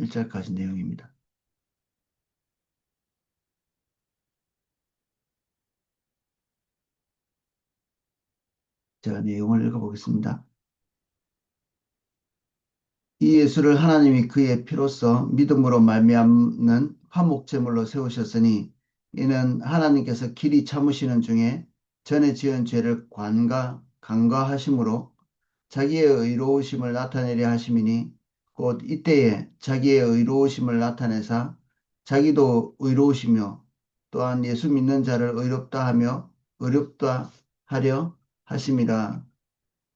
31절까지 내용입니다. 제가 내용을 읽어보겠습니다. 이 예수를 하나님이 그의 피로써 믿음으로 말미암는 화목제물로 세우셨으니 이는 하나님께서 길이 참으시는 중에 전에 지은 죄를 간과하심으로 자기의 의로우심을 나타내려 하심이니 곧 이때에 자기의 의로우심을 나타내사 자기도 의로우시며 또한 예수 믿는 자를 의롭다 하며 의롭다 하려 하심이라.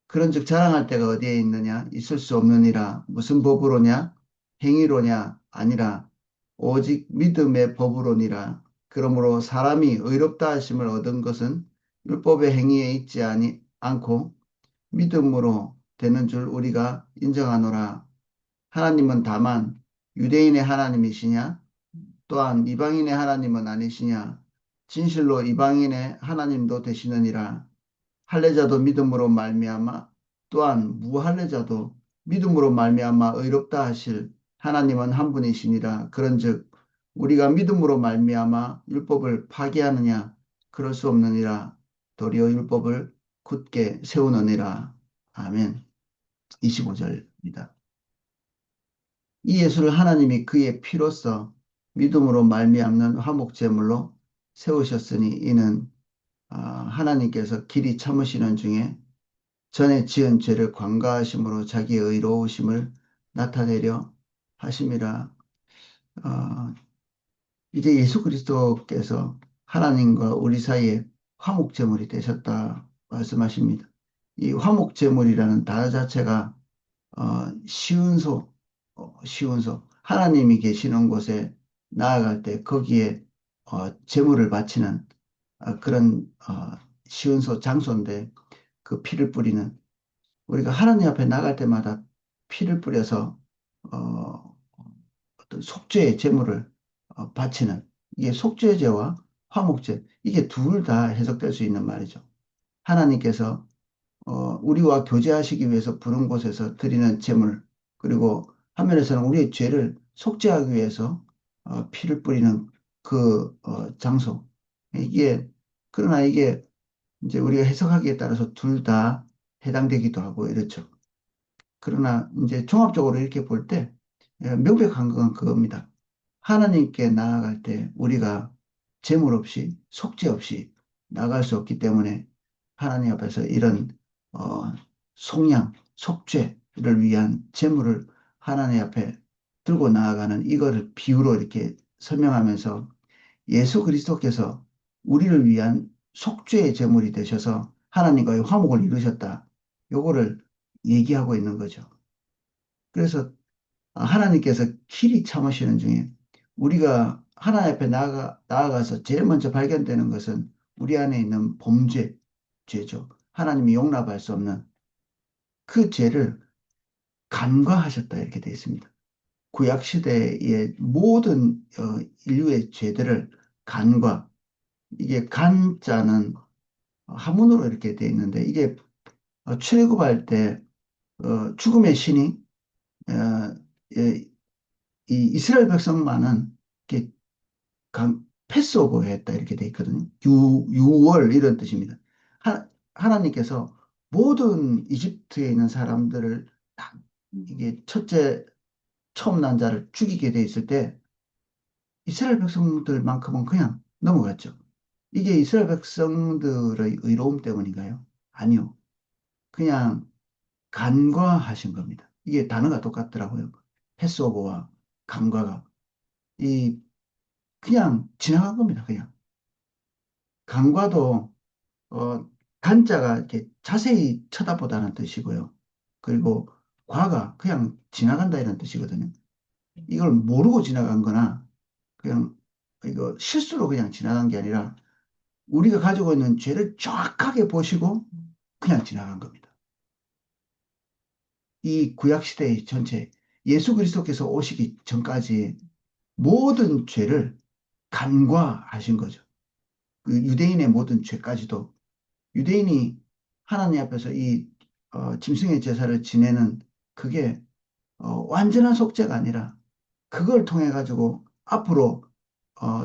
그런즉 자랑할 때가 어디에 있느냐? 있을 수 없느니라. 무슨 법으로냐? 행위로냐? 아니라 오직 믿음의 법으로니라. 그러므로 사람이 의롭다 하심을 얻은 것은 율법의 행위에 있지 않고 믿음으로 되는 줄 우리가 인정하노라. 하나님은 다만 유대인의 하나님이시냐? 또한 이방인의 하나님은 아니시냐? 진실로 이방인의 하나님도 되시느니라. 할례자도 믿음으로 말미암아 또한 무할례자도 믿음으로 말미암아 의롭다 하실 하나님은 한 분이시니라. 그런즉 우리가 믿음으로 말미암아 율법을 파기하느냐? 그럴 수 없느니라. 도리어 율법을 굳게 세우느니라. 아멘. 25절입니다. 이 예수를 하나님이 그의 피로써 믿음으로 말미암는 화목제물로 세우셨으니 이는 하나님께서 길이 참으시는 중에 전에 지은 죄를 관과하심으로 자기의 의로우심을 나타내려 하심이라. 어, 이제 예수 그리스도께서 하나님과 우리 사이에 화목제물이 되셨다 말씀하십니다. 이 화목제물이라는 단어 자체가 시운소, 시운소. 하나님이 계시는 곳에 나아갈 때 거기에 제물을 바치는 그런 시운소 장소인데 그 피를 뿌리는 우리가 하나님 앞에 나갈 때마다 피를 뿌려서 어, 어떤 속죄의 제물을 바치는 이게 속죄제와 화목제 이게 둘 다 해석될 수 있는 말이죠. 하나님께서 우리와 교제하시기 위해서 부른 곳에서 드리는 제물 그리고 한면에서는 우리의 죄를 속죄하기 위해서 피를 뿌리는 그 장소 이게 그러나 이게 이제 우리가 해석하기에 따라서 둘 다 해당되기도 하고 이렇죠. 그러나 이제 종합적으로 이렇게 볼 때 명백한 건 그겁니다. 하나님께 나아갈 때 우리가 재물 없이 속죄 없이 나갈 수 없기 때문에 하나님 앞에서 이런 어, 속량, 속죄를 위한 재물을 하나님 앞에 들고 나아가는 이거를 비유로 이렇게 설명하면서 예수 그리스도께서 우리를 위한 속죄의 제물이 되셔서 하나님과의 화목을 이루셨다. 요거를 얘기하고 있는 거죠. 그래서 하나님께서 길이 참으시는 중에 우리가 하나님 앞에 나아가서 제일 먼저 발견되는 것은 우리 안에 있는 범죄, 죄죠. 하나님이 용납할 수 없는 그 죄를 간과하셨다 이렇게 되어 있습니다. 구약 시대의 모든 인류의 죄들을 간과 이게 간자는 한문으로 이렇게 되어 있는데 이게 출애굽할 때 죽음의 신이 어, 예, 이 이스라엘 백성만은 이렇게 패스오버 했다 이렇게 돼 있거든요. 유월 이런 뜻입니다. 하나님께서 모든 이집트에 있는 사람들을 다 이게 첫째 처음 난 자를 죽이게 돼 있을 때 이스라엘 백성들만큼은 그냥 넘어갔죠. 이게 이스라엘 백성들의 의로움 때문인가요? 아니요. 그냥 간과하신 겁니다. 이게 단어가 똑같더라고요. 패스오버와 간과가. 이 그냥 지나간 겁니다. 그냥. 간과도 간자가 이렇게 자세히 쳐다보다는 뜻이고요. 그리고 과가 그냥 지나간다 이런 뜻이거든요. 이걸 모르고 지나간 거나 그냥 이거 실수로 그냥 지나간 게 아니라 우리가 가지고 있는 죄를 정확하게 보시고 그냥 지나간 겁니다. 이 구약 시대의 전체 예수 그리스도께서 오시기 전까지 모든 죄를 간과하신 거죠. 그 유대인의 모든 죄까지도 유대인이 하나님 앞에서 이 짐승의 제사를 지내는 그게 완전한 속죄가 아니라 그걸 통해 가지고 앞으로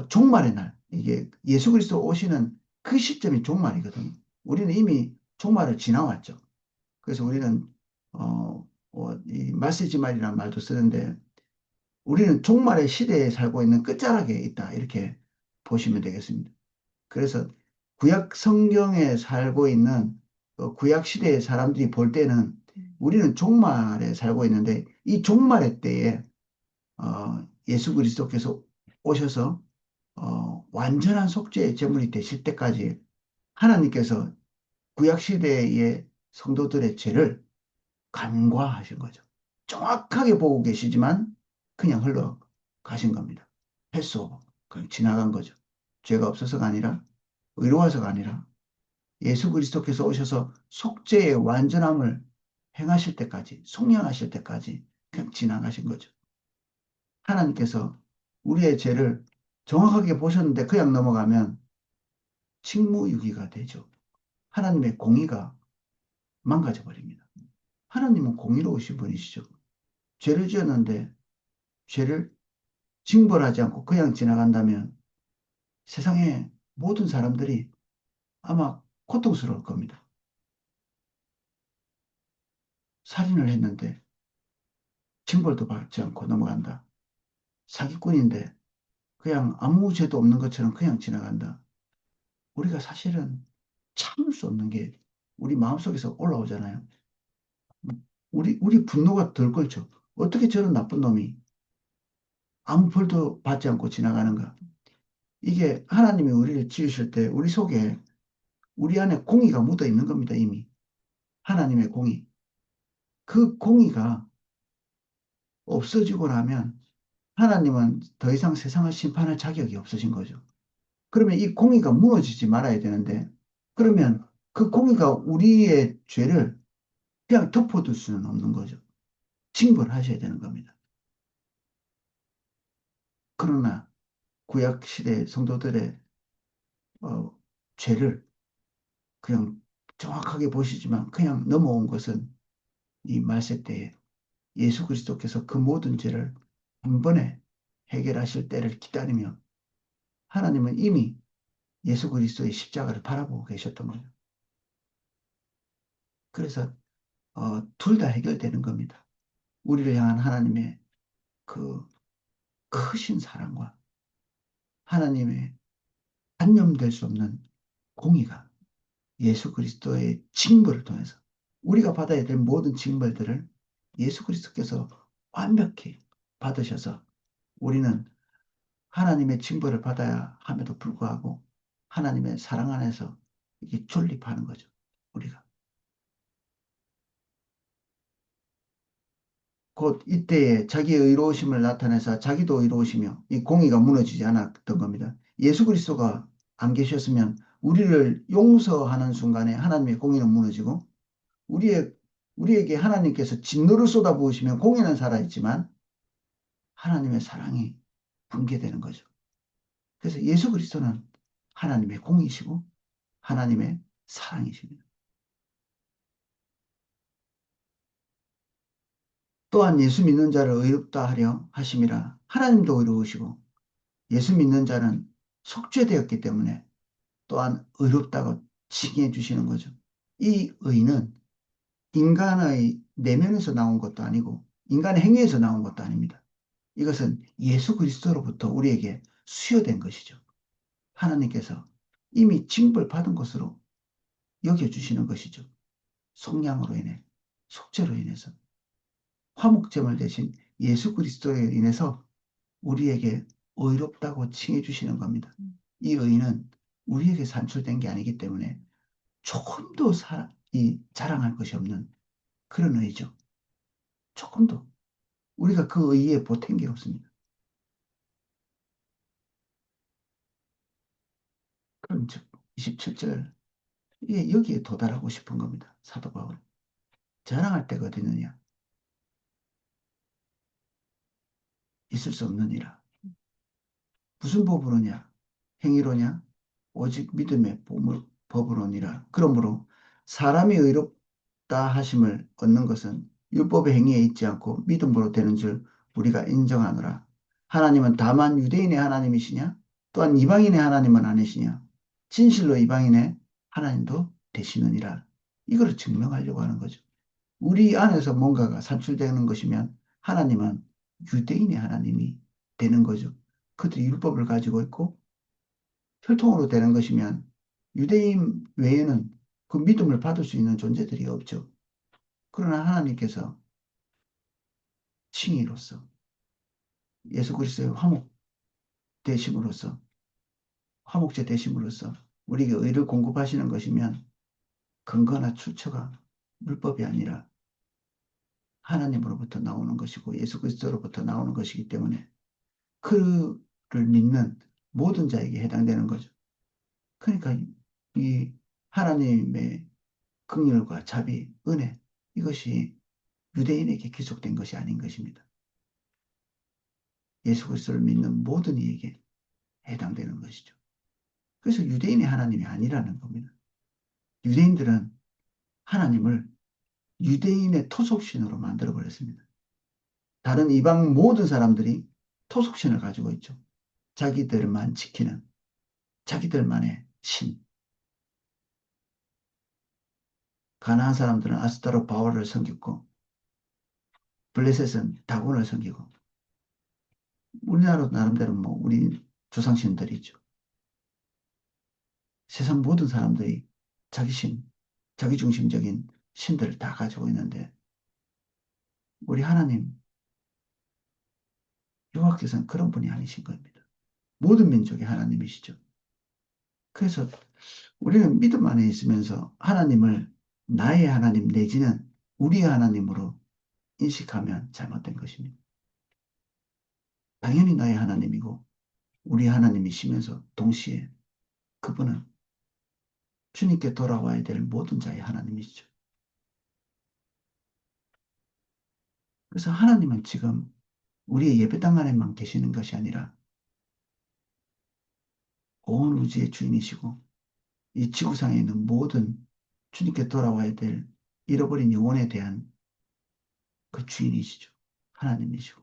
종말의 날, 이게 예수 그리스도 오시는 그 시점이 종말이거든요. 우리는 이미 종말을 지나왔죠. 그래서 우리는 이 메시지 말이라는 말도 쓰는데 우리는 종말의 시대에 살고 있는 끝자락에 있다. 이렇게 보시면 되겠습니다. 그래서 구약 성경에 살고 있는 구약 시대의 사람들이 볼 때는 우리는 종말에 살고 있는데 이 종말의 때에 예수 그리스도께서 오셔서 완전한 속죄의 제물이 되실 때까지 하나님께서 구약 시대의 성도들의 죄를 간과하신 거죠. 정확하게 보고 계시지만 그냥 흘러가신 겁니다. 패스오버. 그냥 지나간 거죠. 죄가 없어서가 아니라 의로워서가 아니라 예수 그리스도께서 오셔서 속죄의 완전함을 행하실 때까지, 속량하실 때까지 그냥 지나가신 거죠. 하나님께서 우리의 죄를 정확하게 보셨는데 그냥 넘어가면 직무유기가 되죠. 하나님의 공의가 망가져 버립니다. 하나님은 공의로우신 분이시죠. 죄를 지었는데 죄를 징벌하지 않고 그냥 지나간다면 세상의 모든 사람들이 아마 고통스러울 겁니다. 살인을 했는데 징벌도 받지 않고 넘어간다. 사기꾼인데 그냥 아무 죄도 없는 것처럼 그냥 지나간다. 우리가 사실은 참을 수 없는 게 우리 마음속에서 올라오잖아요. 우리 분노가 덜 끓죠. 어떻게 저런 나쁜 놈이 아무 벌도 받지 않고 지나가는가? 이게 하나님이 우리를 지으실 때 우리 속에 우리 안에 공의가 묻어 있는 겁니다, 이미. 하나님의 공의. 그 공의가 없어지고 나면 하나님은 더 이상 세상을 심판할 자격이 없으신 거죠. 그러면 이 공의가 무너지지 말아야 되는데, 그러면 그 공의가 우리의 죄를 그냥 덮어둘 수는 없는 거죠. 징벌하셔야 되는 겁니다. 그러나 구약 시대 성도들의 어, 죄를 그냥 정확하게 보시지만 그냥 넘어온 것은 이 말세 때에 예수 그리스도께서 그 모든 죄를 한 번에 해결하실 때를 기다리며 하나님은 이미 예수 그리스도의 십자가를 바라보고 계셨던 거예요. 그래서 둘 다 해결되는 겁니다. 우리를 향한 하나님의 그 크신 사랑과 하나님의 단념될 수 없는 공의가 예수 그리스도의 징벌을 통해서 우리가 받아야 될 모든 징벌들을 예수 그리스도께서 완벽히 받으셔서 우리는 하나님의 징벌을 받아야 함에도 불구하고 하나님의 사랑 안에서 이게 존립하는 거죠. 우리가. 곧 이때에 자기의 의로우심을 나타내서 자기도 의로우시며 이 공의가 무너지지 않았던 겁니다. 예수 그리스도가 안 계셨으면 우리를 용서하는 순간에 하나님의 공의는 무너지고 우리의, 우리에게 하나님께서 진노를 쏟아부으시면 공의는 살아있지만 하나님의 사랑이 붕괴되는 거죠. 그래서 예수 그리스도는 하나님의 공의시고 하나님의 사랑이십니다. 또한 예수 믿는 자를 의롭다 하려 하심이라 하나님도 의로우시고 예수 믿는 자는 속죄되었기 때문에 또한 의롭다고 칭해 주시는 거죠. 이 의는 인간의 내면에서 나온 것도 아니고 인간의 행위에서 나온 것도 아닙니다. 이것은 예수 그리스도로부터 우리에게 수여된 것이죠. 하나님께서 이미 징벌 받은 것으로 여겨주시는 것이죠. 속량으로 인해, 속죄로 인해서, 화목제물 대신 예수 그리스도에 인해서 우리에게 의롭다고 칭해 주시는 겁니다. 이 의는 우리에게 산출된 게 아니기 때문에 조금도 자랑할 것이 없는 그런 의죠. 조금도. 우리가 그 의에 보탠 게 없습니다. 그럼 즉, 27절, 여기에 도달하고 싶은 겁니다. 사도 바울. 자랑할 데가 어디 있느냐? 있을 수 없느니라. 무슨 법으로냐? 행위로냐? 오직 믿음의 법으로니라. 그러므로 사람이 의롭다 하심을 얻는 것은 율법의 행위에 있지 않고 믿음으로 되는 줄 우리가 인정하노라. 하나님은 다만 유대인의 하나님이시냐? 또한 이방인의 하나님은 아니시냐? 진실로 이방인의 하나님도 되시느니라. 이걸 증명하려고 하는 거죠. 우리 안에서 뭔가가 산출되는 것이면 하나님은 유대인의 하나님이 되는 거죠. 그들이 율법을 가지고 있고 혈통으로 되는 것이면 유대인 외에는 그 믿음을 받을 수 있는 존재들이 없죠. 그러나 하나님께서 칭의로서 예수 그리스도의 화목 되심으로써 화목제 되심으로써 우리에게 의를 공급하시는 것이면 근거나 출처가 율법이 아니라 하나님으로부터 나오는 것이고 예수 그리스도로부터 나오는 것이기 때문에 그를 믿는 모든 자에게 해당되는 거죠. 그러니까 이 하나님의 긍휼과 자비, 은혜 이것이 유대인에게 기속된 것이 아닌 것입니다. 예수 그리스도를 믿는 모든 이에게 해당되는 것이죠. 그래서 유대인의 하나님이 아니라는 겁니다. 유대인들은 하나님을 유대인의 토속신으로 만들어 버렸습니다. 다른 이방 모든 사람들이 토속신을 가지고 있죠. 자기들만 지키는 자기들만의 신. 가나안 사람들은 아스타로 바알을 섬겼고 블레셋은 다곤을 섬기고 우리나라 나름대로 뭐 우리 조상신들이죠. 세상 모든 사람들이 자기 신, 자기 중심적인 신들을 다 가지고 있는데 우리 하나님 여호와께서는 그런 분이 아니신 겁니다. 모든 민족의 하나님이시죠. 그래서 우리는 믿음 안에 있으면서 하나님을 나의 하나님 내지는 우리의 하나님으로 인식하면 잘못된 것입니다. 당연히 나의 하나님이고 우리 하나님이시면서 동시에 그분은 주님께 돌아와야 될 모든 자의 하나님이시죠. 그래서 하나님은 지금 우리의 예배당 안에만 계시는 것이 아니라 온 우주의 주인이시고 이 지구상에 있는 모든 주님께 돌아와야 될 잃어버린 영혼에 대한 그 주인이시죠. 하나님이시고.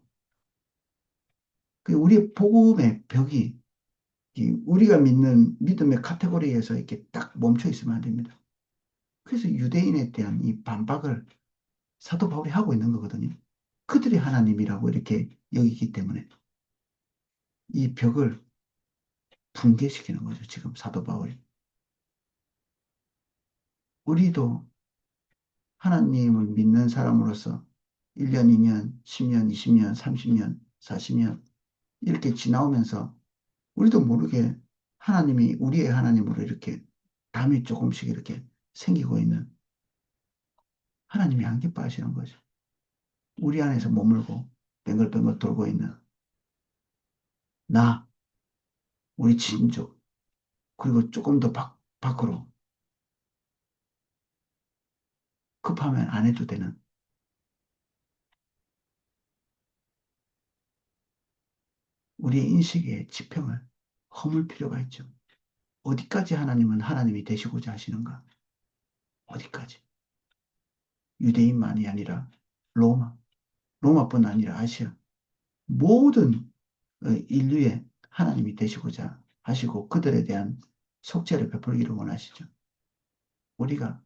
그 우리의 복음의 벽이 우리가 믿는 믿음의 카테고리에서 이렇게 딱 멈춰 있으면 안 됩니다. 그래서 유대인에 대한 이 반박을 사도 바울이 하고 있는 거거든요. 그들이 하나님이라고 이렇게 여기기 때문에 이 벽을 붕괴시키는 거죠. 지금 사도 바울이. 우리도 하나님을 믿는 사람으로서 1년, 2년, 10년, 20년, 30년, 40년 이렇게 지나오면서 우리도 모르게 하나님이 우리의 하나님으로 이렇게 담이 조금씩 이렇게 생기고 있는 하나님이 안 기뻐하시는 거죠. 우리 안에서 머물고 뱅글뱅글 돌고 있는 나, 우리 친족, 그리고 조금 더 밖으로 급하면 안 해도 되는 우리의 인식의 지평을 허물 필요가 있죠. 어디까지 하나님은 하나님이 되시고자 하시는가? 어디까지? 유대인만이 아니라 로마, 로마뿐 아니라 아시아, 모든 인류의 하나님이 되시고자 하시고 그들에 대한 속죄를 베풀기를 원하시죠. 우리가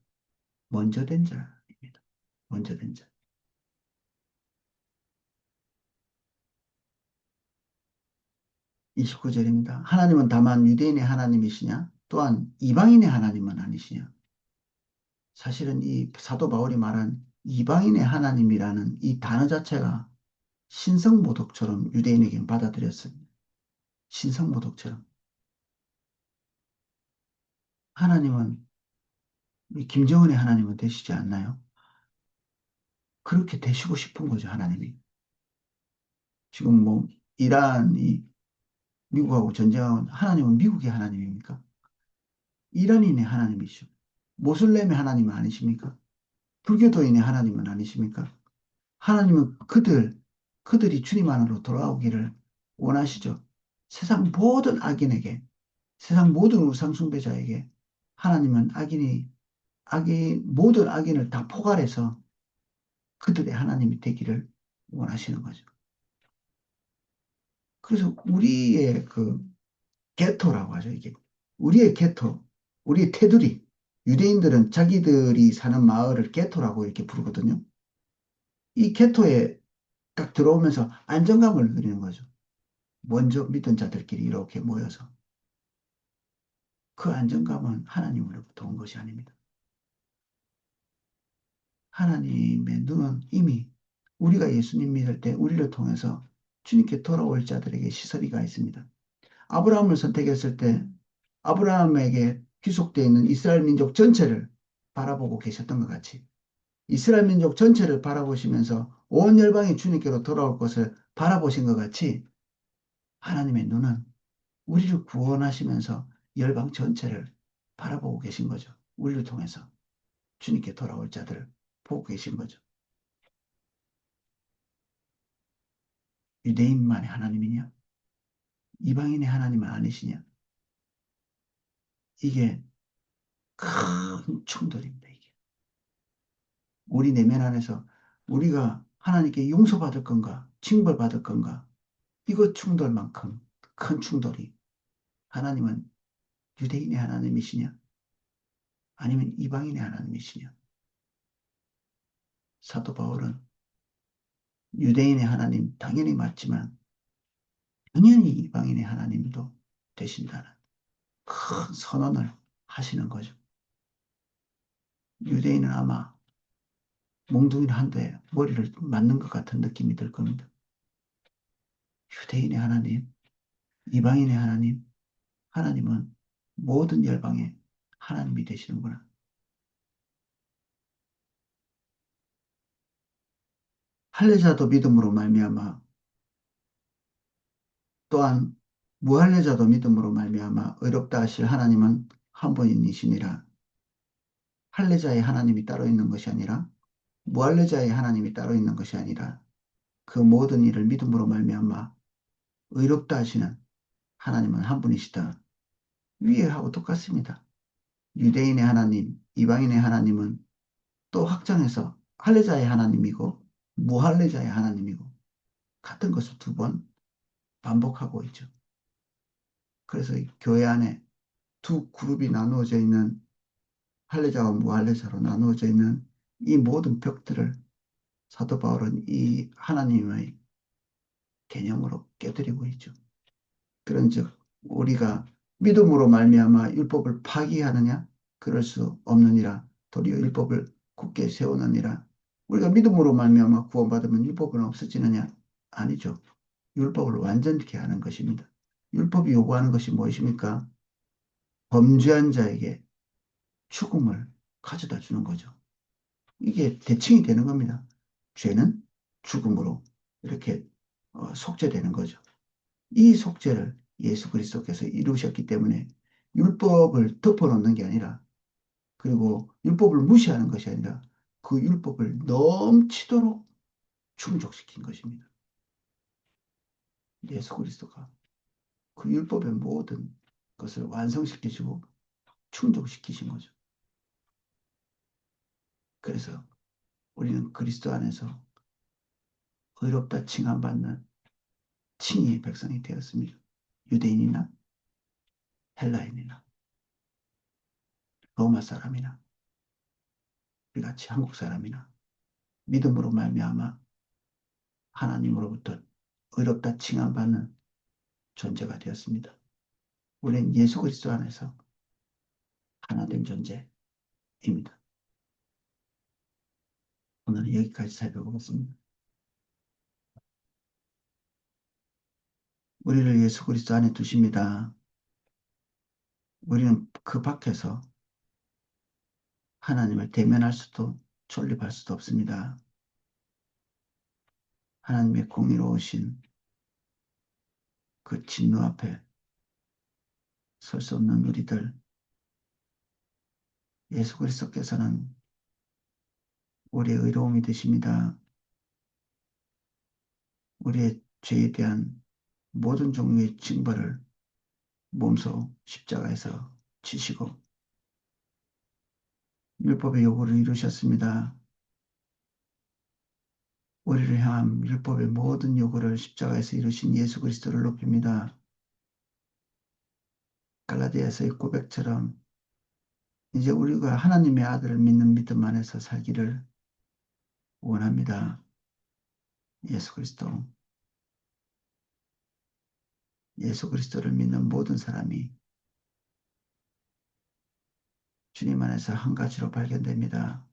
먼저 된 자입니다. 먼저 된 자. 29절입니다. 하나님은 다만 유대인의 하나님이시냐? 또한 이방인의 하나님은 아니시냐? 사실은 이 사도 바울이 말한 이방인의 하나님이라는 이 단어 자체가 신성모독처럼 유대인에게는 받아들였습니다. 신성모독처럼. 하나님은, 우리 김정은의 하나님은 되시지 않나요? 그렇게 되시고 싶은 거죠, 하나님이. 지금 뭐, 이란이 미국하고 전쟁하고 하나님은 미국의 하나님입니까? 이란인의 하나님이시죠. 모슬렘의 하나님은 아니십니까? 불교도인의 하나님은 아니십니까? 하나님은 그들이 주님 안으로 돌아오기를 원하시죠. 세상 모든 악인에게, 세상 모든 우상숭배자에게 하나님은 모든 악인을 다 포괄해서 그들의 하나님이 되기를 원하시는 거죠. 그래서 우리의 그 게토라고 하죠, 이게. 우리의 게토, 우리의 테두리. 유대인들은 자기들이 사는 마을을 게토라고 이렇게 부르거든요. 이 게토에 딱 들어오면서 안정감을 누리는 거죠. 먼저 믿은 자들끼리 이렇게 모여서. 그 안정감은 하나님으로부터 온 것이 아닙니다. 하나님의 눈은 이미 우리가 예수님 믿을 때 우리를 통해서 주님께 돌아올 자들에게 시설이 가 있습니다. 아브라함을 선택했을 때 아브라함에게 귀속되어 있는 이스라엘 민족 전체를 바라보고 계셨던 것 같이 이스라엘 민족 전체를 바라보시면서 온 열방이 주님께로 돌아올 것을 바라보신 것 같이 하나님의 눈은 우리를 구원하시면서 열방 전체를 바라보고 계신 거죠. 우리를 통해서 주님께 돌아올 자들을 보고 계신 거죠. 유대인만의 하나님이냐? 이방인의 하나님은 아니시냐? 이게 큰 충돌입니다. 이게. 우리 내면 안에서 우리가 하나님께 용서받을 건가, 징벌받을 건가, 이거 충돌만큼 큰 충돌이 하나님은 유대인의 하나님이시냐, 아니면 이방인의 하나님이시냐. 사도 바울은 유대인의 하나님 당연히 맞지만 당연히 이방인의 하나님도 되신다는 큰 선언을 하시는 거죠. 유대인은 아마 몽둥이를 한 대 머리를 맞는 것 같은 느낌이 들 겁니다. 유대인의 하나님, 이방인의 하나님, 하나님은 모든 열방의 하나님이 되시는구나. 할례자도 믿음으로 말미암아 또한 무할례자도 믿음으로 말미암아 의롭다 하실 하나님은 한 분이시니라. 할례자의 하나님이 따로 있는 것이 아니라 무할례자의 하나님이 따로 있는 것이 아니라 그 모든 일을 믿음으로 말미암아 의롭다 하시는 하나님은 한 분이시다. 위에하고 똑같습니다. 유대인의 하나님, 이방인의 하나님은 또 확장해서 할례자의 하나님이고 무할례자의 하나님이고 같은 것을 두 번 반복하고 있죠. 그래서 이 교회 안에 두 그룹이 나누어져 있는 할례자와 무할례자로 나누어져 있는 이 모든 벽들을 사도 바울은 이 하나님의 개념으로 깨뜨리고 있죠. 그런즉 우리가 믿음으로 말미암아 율법을 파기하느냐? 그럴 수 없느니라. 도리어 율법을 굳게 세우느니라. 우리가 믿음으로 말미암아 구원받으면 율법은 없어지느냐? 아니죠. 율법을 완전케 하는 것입니다. 율법이 요구하는 것이 무엇입니까? 범죄한 자에게 죽음을 가져다 주는 거죠. 이게 대칭이 되는 겁니다. 죄는 죽음으로 이렇게 속죄되는 거죠. 이 속죄를 예수 그리스도께서 이루셨기 때문에 율법을 덮어놓는 게 아니라 그리고 율법을 무시하는 것이 아니라 그 율법을 넘치도록 충족시킨 것입니다. 예수 그리스도가 그 율법의 모든 것을 완성시키시고 충족시키신 거죠. 그래서 우리는 그리스도 안에서 의롭다 칭함받는 칭의의 백성이 되었습니다. 유대인이나 헬라인이나 로마 사람이나 우리같이 한국 사람이나 믿음으로 말미암아 하나님으로부터 의롭다 칭함받는 존재가 되었습니다. 우리는 예수 그리스도 안에서 하나된 존재입니다. 오늘은 여기까지 살펴보겠습니다. 우리를 예수 그리스도 안에 두십니다. 우리는 그 밖에서 하나님을 대면할 수도 존립할 수도 없습니다. 하나님의 공의로우신 그 진노 앞에 설 수 없는 우리들, 예수 그리스도께서는 우리의 의로움이 되십니다. 우리의 죄에 대한 모든 종류의 징벌을 몸소 십자가에서 지시고 율법의 요구를 이루셨습니다. 우리를 향한 율법의 모든 요구를 십자가에서 이루신 예수 그리스도를 높입니다. 갈라디아서의 고백처럼 이제 우리가 하나님의 아들을 믿는 믿음 안에서 살기를 원합니다. 예수 그리스도, 예수 그리스도를 믿는 모든 사람이 주님 안에서 한 가지로 발견됩니다.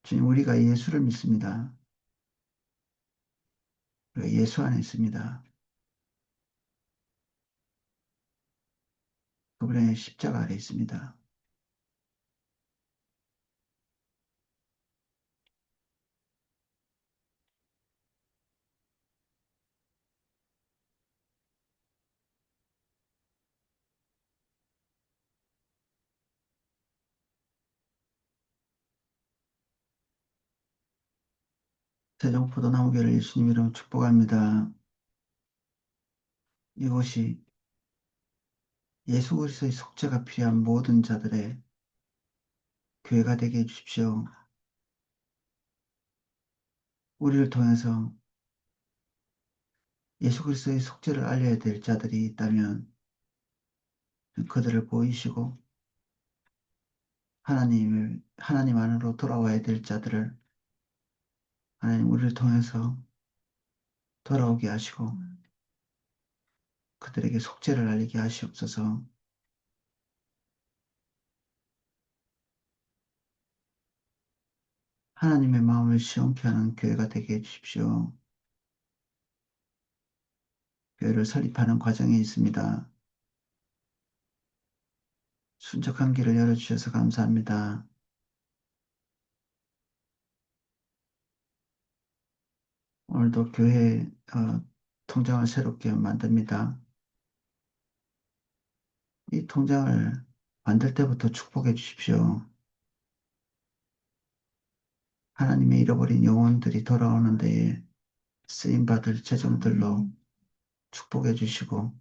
주님, 우리가 예수를 믿습니다. 우리가 예수 안에 있습니다. 그분의 십자가 아래 있습니다. 세종포도나무교를 예수님 이름 축복합니다. 이곳이 예수 그리스도의 속죄가 필요한 모든 자들의 교회가 되게 해주십시오. 우리를 통해서 예수 그리스도의 속죄를 알려야 될 자들이 있다면 그들을 보이시고 하나님 안으로 돌아와야 될 자들을 하나님 우리를 통해서 돌아오게 하시고 그들에게 속죄를 알리게 하시옵소서. 하나님의 마음을 시원케 하는 교회가 되게 해주십시오. 교회를 설립하는 과정에 있습니다. 순적한 길을 열어주셔서 감사합니다. 오늘도 교회 통장을 새롭게 만듭니다. 이 통장을 만들 때부터 축복해 주십시오. 하나님의 잃어버린 영혼들이 돌아오는 데에 쓰임받을 재정들로 축복해 주시고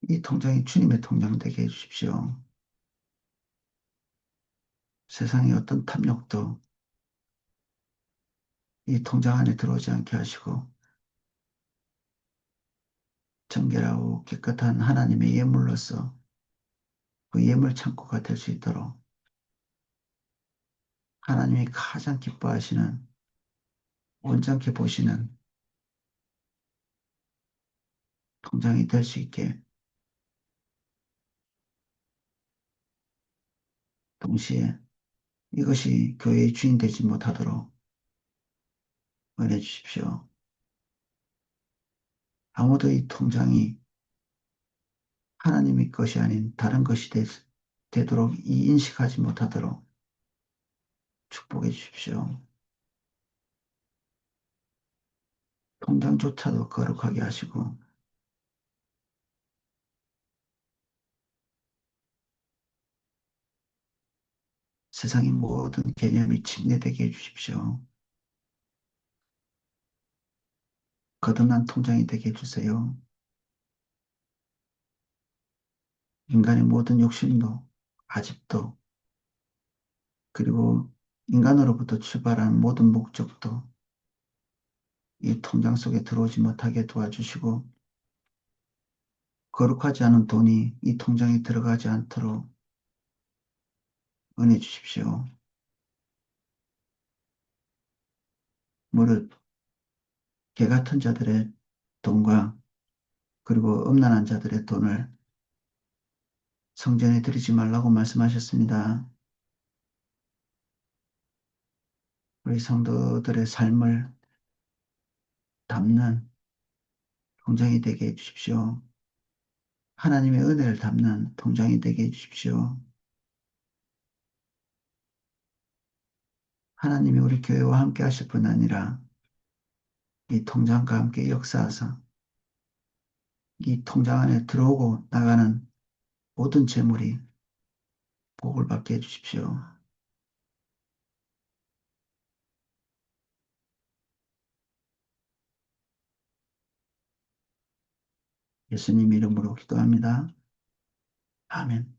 이 통장이 주님의 통장 되게 해 주십시오. 세상의 어떤 탐욕도 이 통장 안에 들어오지 않게 하시고 정결하고 깨끗한 하나님의 예물로서 그 예물 창고가 될 수 있도록 하나님이 가장 기뻐하시는 온전케 보시는 통장이 될 수 있게 동시에 이것이 교회의 주인 되지 못하도록 은혜 주십시오. 아무도 이 통장이 하나님의 것이 아닌 다른 것이 되도록 이 인식하지 못하도록 축복해 주십시오. 통장조차도 거룩하게 하시고 세상의 모든 개념이 침례되게 해주십시오. 거듭난 통장이 되게 해주세요. 인간의 모든 욕심도 아집도 그리고 인간으로부터 출발한 모든 목적도 이 통장 속에 들어오지 못하게 도와주시고 거룩하지 않은 돈이 이 통장에 들어가지 않도록 은혜 주십시오. 무릇 개 같은 자들의 돈과 그리고 음란한 자들의 돈을 성전에 드리지 말라고 말씀하셨습니다. 우리 성도들의 삶을 담는 통장이 되게 해주십시오. 하나님의 은혜를 담는 통장이 되게 해주십시오. 하나님이 우리 교회와 함께 하실 뿐 아니라 이 통장과 함께 역사하사 이 통장 안에 들어오고 나가는 모든 재물이 복을 받게 해주십시오. 예수님 이름으로 기도합니다. 아멘.